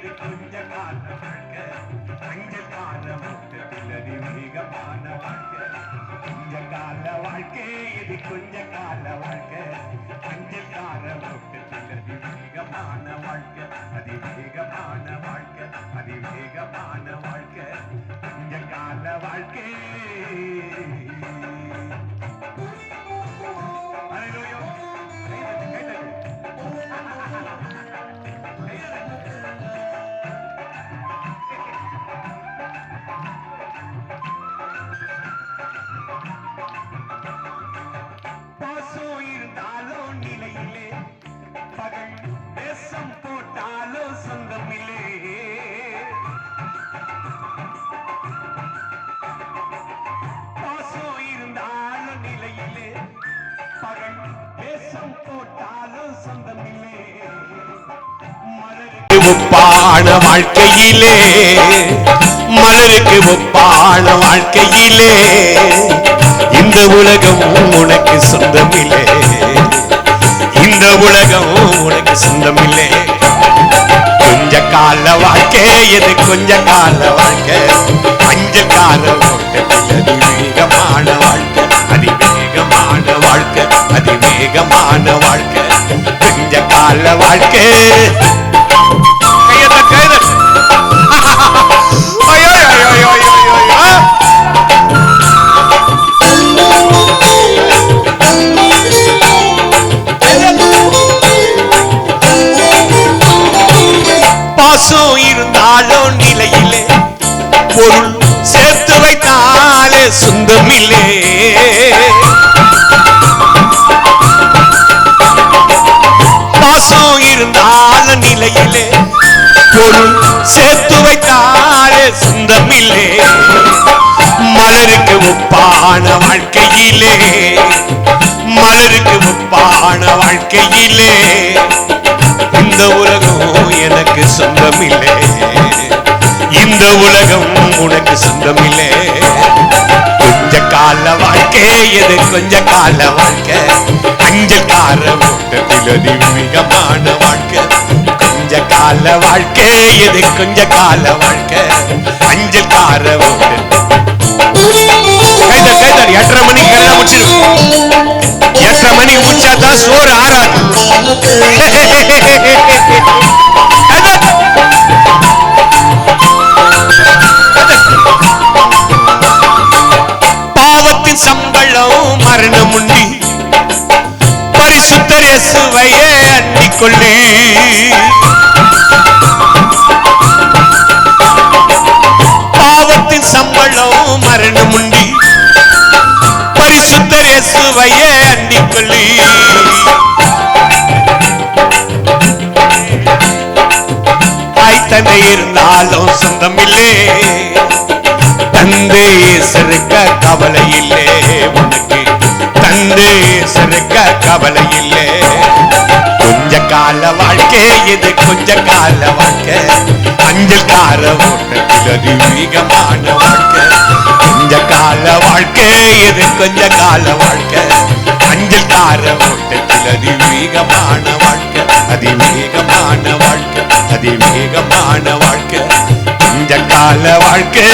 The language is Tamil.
இது கொஞ்ச கால வாழ்க்கை அஞ்ச கால மொத்தத்தில் அதிவேகமான வாழ்க்கை கொஞ்ச கால வாழ்க்கை இது கொஞ்ச கால வாழ்க்கை அஞ்ச கால மொத்தத்தில் அதிவேகமான வாழ்க்கை அதிவேகமான வாழ்க்கை அதிவேகமான வாழ்க்கை கொஞ்ச கால வாழ்க்கை ஒப்பான வாழ்க்கையிலே மலருக்கு ஒப்பான வாழ்க்கையிலே இந்த உலகம் உனக்கு சொந்தமில்லை இந்த உலகம் உனக்கு சொந்தமில்லை கொஞ்ச கால வாழ்க்கை எது கொஞ்ச கால வாழ்க்கை அஞ்ச கால அதிவேகமான வாழ்க்கை அதிவேகமான வாழ்க்கை அதிவேகமான வாழ்க்கை கொஞ்ச கால வாழ்க்கை பாசம் இருந்தாலும் நிலையிலே பொருள் சேர்த்து வைத்தாலே சொந்தமில்லே பாசம் இருந்தாலும் நிலையிலே பொருள் சேர்த்து வைத்தாலே சொந்தமில்லே மலருக்கு ஒப்பான வாழ்க்கையிலே மலருக்கு ஒப்பான வாழ்க்கையிலே இந்த உலகம் எனக்கு சொந்தமில்லை இந்த உலகம் உனக்கு சொந்தமில்லை கொஞ்ச கால வாழ்க்கை எது கொஞ்ச கால வாழ்க்கை அஞ்சல்கார ஓட்டத்தில் அதிவேகமான வாழ்க்கை கொஞ்ச கால வாழ்க்கை எது கொஞ்ச கால வாழ்க்கை அஞ்சல்கார ஓட்டத்தில் 8:30 மணிக்கு எல்லாம் முடிச்சிடும் 8:30 மணிக்கு முடிச்சாதான் சோறு ஆறாது பாவத்தின் சம்பளம் மரணம் உண்டி பரிசுத்தர் இயேசுவையே அண்டிக்கொள்ளு பாவத்தின் சம்பளம் மரணம் உண்டி பரிசுத்தர் இயேசுவையே அண்டிக்கொள்ளு தாய் தந்தை இருந்தாலும் சொந்தமில்லே தந்தை சருக்க கவலை இல்லை உனக்கு தந்தை சருக்க கவலை இல்லை கொஞ்ச கால வாழ்க்கை இது கொஞ்ச கால வாழ்க்கை அஞ்சல்கார ஓட்டத்தில் அதிவேகமான வாழ்க்கை கொஞ்ச கால வாழ்க்கை இது கொஞ்ச கால வாழ்க்கை அஞ்சல்கார ஓட்டத்தில் அதிவேகமான வாழ்க்கை அதிவேகமான வாழ்க்கை அதிவேகமான வாழ்க்கை கொஞ்ச கால வாழ்க்கை